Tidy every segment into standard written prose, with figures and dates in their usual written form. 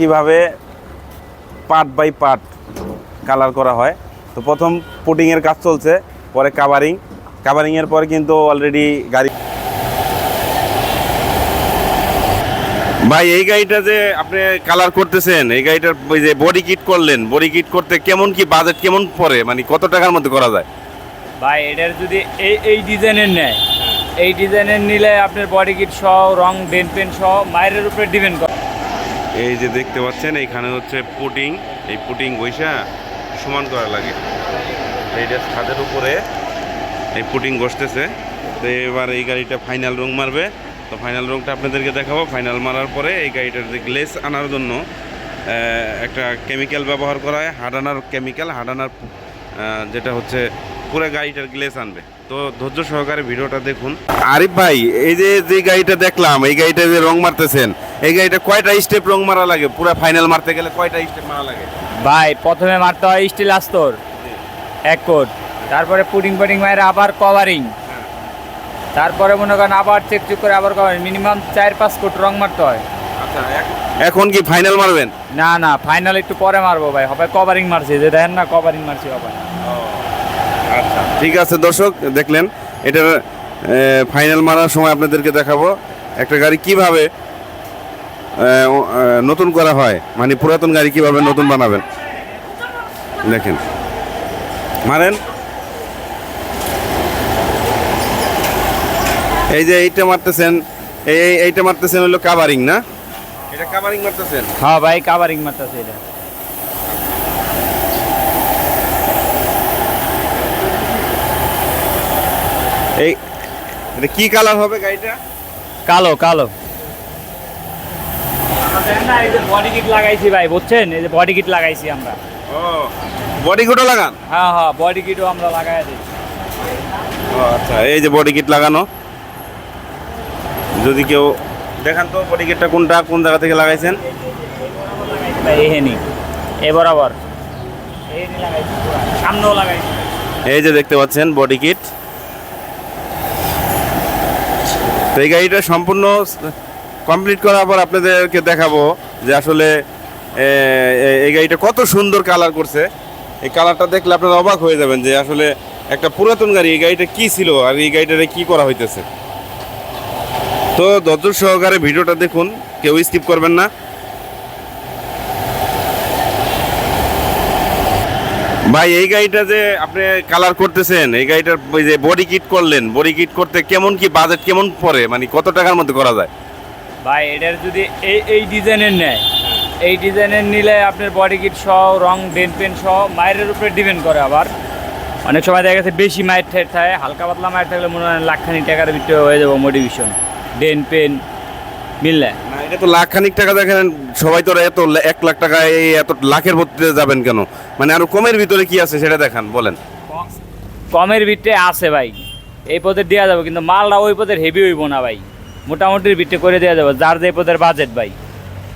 কিভাবে part by part colour করা হয়। তো প্রথম পুটিংয়ের কাজ চলছে, পরে কাভারিংয়ের পরে কিন্তু অলরেডি গাড়ি। ভাই এই গাড়িটা যে আপনি কালার করতেছেন, এই গাড়িটার ওই যে বডি কিট করলেন, বডি কিট করতে কেমন কি বাজেট কেমন পড়ে, মানে কত টাকার মধ্যে করা যায়? ভাই এটার যদি এই ডিজাইনের নেয়, এই ডিজাইনের নিলে আপনার বডি কিট সহ রং ডেন্ট পেন্ট সহ মায়ের উপরে ডিপেন্ড করে। এই যে দেখতে পাচ্ছেন এইখানে হচ্ছে পুটিং, এই পুটিং বৈশা সমান করা লাগে। এইটা ছাদের উপরে এই পুটিং বসতেছে। তো এবার এই গাড়িটা ফাইনাল রং মারবে। তো ফাইনাল রংটা আপনাদেরকে দেখাবো। ফাইনাল মারার পরে এই গাড়িটার যে গ্লেস আনার জন্য একটা কেমিক্যাল ব্যবহার করা হয়, হাডানার কেমিক্যাল, হাডানার যেটা হচ্ছে পুরো গাড়িটার গ্লেস আনবে। তো ধৈর্য সহকারে ভিডিওটা দেখুন। আরিফ ভাই, এই যে গাড়িটা দেখলাম, এই গাড়িটা যে রং মারতেছেন, এই গাড়িটা কয়টা স্টেপ রং মারা লাগে? পুরো ফাইনাল মারতে গেলে কয়টা স্টেপ মারা লাগে? ভাই প্রথমে মারতে হয় স্টিল আস্তর এক কোট, তারপরে পুডিং মায়ের আবার কভারিং, তারপরে মনে করেন আবার চেক করে আবার কভারিং, মিনিমাম 4-5 কোট রং মারতে হয়। আচ্ছা, এখন কি ফাইনাল মারবেন? না ফাইনাল একটু পরে মারবো ভাই, হবে কভারিং মারছি, যে দেখেন না কভারিং মারছি হবে। আচ্ছা ঠিক আছে দর্শক, দেখলেন এটার ফাইনাল মারার সময় আপনাদেরকে দেখাবো একটা গাড়ি কিভাবে নতুন করা হয়, মানে পুরাতন গাড়ি কিভাবে নতুন বানাবেন। দেখেন মারেন, এই যে এইটা মারতেছেন, এইটা মারতেছেন হলো কাভারিং, না? এটা কাভারিং মারতেছেন? হ্যাঁ ভাই কাভারিং মারতেছে এটা। এই এটা কি কালার হবে গাড়িটা? কালো এই যে বডি কিট লাগাইছি ভাই, বুঝছেন? এই যে বডি কিট লাগাইছি আমরা। ও বডি কিটও লাগান? হ্যাঁ বডি কিটও আমরা লাগাই দিই। ও আচ্ছা, এই যে বডি কিট লাগানো, যদি কেউ দেখান তো বডি কিটটা কোন জায়গা থেকে লাগাইছেন? এহেনি এ বরাবর এহেনি লাগাইছি, সামনেও লাগাইছি। এই যে দেখতে পাচ্ছেন বডি কিট। তো এই গাড়িটা সম্পূর্ণ কমপ্লিট করার পর আপনাদেরকে দেখাবো যে আসলে এই গাড়িটা কত সুন্দর কালার করছে। এই কালারটা দেখলে আপনারা অবাক হয়ে যাবেন যে আসলে একটা পুরাতন গাড়ি, এই গাড়িটা কি ছিল আর এই গাড়িটারে কি করা হইতেছে। তো ধৈর্য সহকারে ভিডিওটা দেখুন, কেউ স্কিপ করবেন না। ভাই এই গাড়িটা যে আপনি কালার করতেছেন, এই গাড়িটার ওই যে বডি কিট করলেন, বডি কিট করতে কেমন কি বাজেট কেমন পড়ে, মানে কত টাকার মধ্যে করা যায়? ভাই এটার যদি এই ডিজাইনের নেয়, এই ডিজাইনের নিলে আপনার বডি কিট সহ রং ডেন্ট পেন্ট সহ মায়ের উপরে ডিপেন্ড করে। আবার অনেক সময় দেখা গেছে বেশি মায়ের থাকে, হালকা পাতলা মায়ের থাকলে মনে হয় লাখখানি টাকার ভিতরে হয়ে যাবো মডিফিকেশন, ডেন্ট পেন্ট মিললে। না এটা তো লাখখানিক টাকা, দেখেন সবাই তো এত 1 লাখ টাকা এই এত লাখের মধ্যে যাবেন কেন? মানে আরো কমের ভিতরে কি আছে সেটা দেখান, বলেন। কমের ভিতরে আছে ভাই, এই পদের দেওয়া যাবে, কিন্তু মালটা ওই পদের হেভি হইব না ভাই, মোটামুটির ভিতরে করে দেওয়া যাবে যার যে পদের বাজেট ভাই।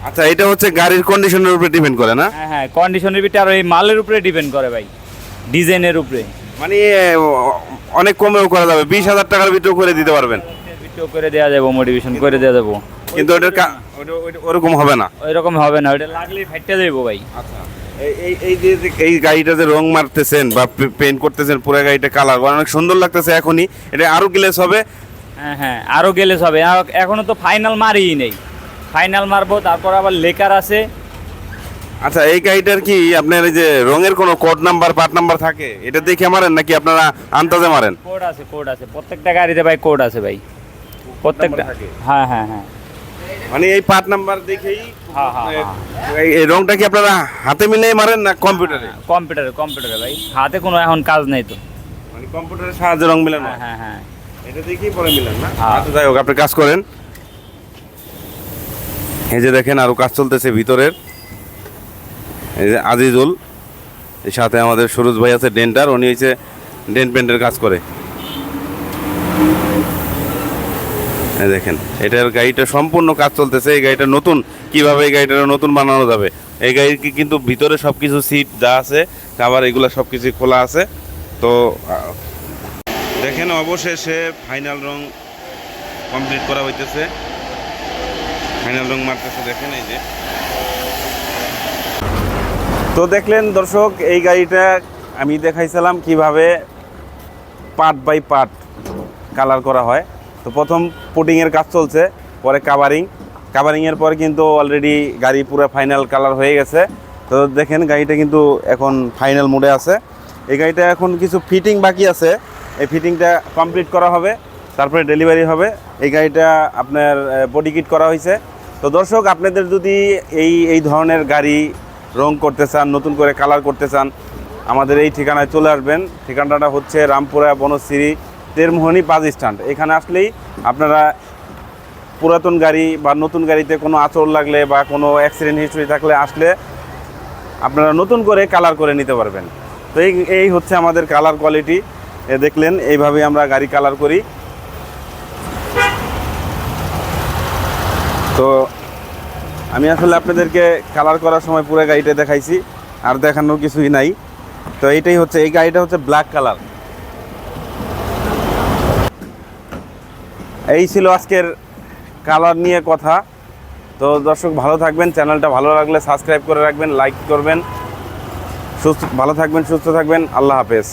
আচ্ছা, এটা হচ্ছে গাড়ির কন্ডিশনের উপরে ডিপেন্ড করে, না? হ্যাঁ কন্ডিশনের ভিতরে আর ওই মালের উপরে ডিপেন্ড করে ভাই, ডিজাইনের উপরে। মানে অনেক কমেও করা যাবে, 20,000 টাকার ভিতরেও করে দিতে পারবেন। ভিতরেও করে দেওয়া যাবো, মডিফিকেশন করে দেওয়া যাবো, কিন্তু ওটার ওরকম হবে না, ওই রকম হবে না, ওটা লাগলেই ফাইটটা দেবো ভাই। আচ্ছা, এই গাড়িটা যে রং মারতেছেন বা পেইন্ট করতেছেন, পুরো গাড়িটা কালার অনেক সুন্দর লাগতেছে। এখনই এটা আরো গ্লেস হবে? হ্যাঁ আরো গ্লেস হবে, এখনো তো ফাইনাল মারিই নেই, ফাইনাল মারবো, তারপর আবার লেকার আছে। আচ্ছা, এই গাড়িটার কি আপনার এই যে রঙের কোনো কোড নাম্বার পার্ট নাম্বার থাকে, এটা দেখে মারেন নাকি আপনারা আন্দাজে মারেন? কোড আছে প্রত্যেকটা গাড়িতে ভাই, কোড আছে ভাই প্রত্যেকটা। হ্যাঁ মানে এই পার্ট নাম্বার দেখেই। হ্যাঁ এই রংটা কি আপনারা হাতে মিলিয়ে মারেন না কম্পিউটারে? কম্পিউটারে ভাই, হাতে কোনো এখন কাজ নেই তো, মানে কম্পিউটারের সাহায্যে রং মিলানো? হ্যাঁ এটা দেখেই পরে মিলান, না? হ্যাঁ। আচ্ছা যাই হোক, আপনি কাজ করেন। এই যে দেখেন আরো কাজ চলতেছে ভিতরের। এই যে আজিজুল, এর সাথে আমাদের সুরজ ভাই আছে ডেন্টার, উনি হচ্ছে ডেন্ট পেন্টের কাজ করে। এই দেখেন এটার গাড়িটা সম্পূর্ণ কাজ চলতেছে। এই গাড়িটা নতুন, কিভাবে এই গাড়িটা নতুন বানানো যাবে। এই গাড়ির কিন্তু ভিতরে সব কিছু সিট যা আছে, কাভার, এগুলো সব কিছু খোলা আছে। তো দেখেন অবশেষে ফাইনাল রং কমপ্লিট করা হইতেছে, ফাইনাল রং মারতেছে। দেখেন এই যে তো দেখলেন দর্শক, এই গাড়িটা আমি দেখাইছিলাম কিভাবে পার্ট বাই পার্ট কালার করা হয়। তো প্রথম পুটিংয়ের কাজ চলছে, পরে কাভারিংয়ের পরে কিন্তু অলরেডি গাড়ি পুরো ফাইনাল কালার হয়ে গেছে। তো দেখেন গাড়িটা কিন্তু এখন ফাইনাল মোডে আছে। এই গাড়িটা এখন কিছু ফিটিং বাকি আছে, এই ফিটিংটা কমপ্লিট করা হবে, তারপরে ডেলিভারি হবে। এই গাড়িটা আপনার বডি কিট করা হয়েছে। তো দর্শক, আপনাদের যদি এই ধরনের গাড়ি রং করতে চান, নতুন করে কালার করতে চান, আমাদের এই ঠিকানায় চলে আসবেন। ঠিকানাটা হচ্ছে রামপুরা বনশ্রী তেরমোহনী বাস স্ট্যান্ড। এখানে আসলেই আপনারা পুরাতন গাড়ি বা নতুন গাড়িতে কোনো আঁচড় লাগলে বা কোনো অ্যাক্সিডেন্ট হিস্ট্রি থাকলে আসলে আপনারা নতুন করে কালার করে নিতে পারবেন। তো এই হচ্ছে আমাদের কালার কোয়ালিটি। দেখলেন এইভাবেই আমরা গাড়ি কালার করি। তো আমি আসলে আপনাদেরকে কালার করার সময় পুরো গাড়িটা দেখাইছি, আর দেখানোর কিছুই নাই। তো এইটাই হচ্ছে, এই গাড়িটা হচ্ছে ব্ল্যাক কালার। এই ছিল আজকের কালার নিয়ে কথা। তো দর্শক ভালো থাকবেন, চ্যানেলটা ভালো লাগলে সাবস্ক্রাইব করে রাখবেন, লাইক করবেন। ভালো থাকবেন, সুস্থ থাকবেন, আল্লাহ হাফেজ।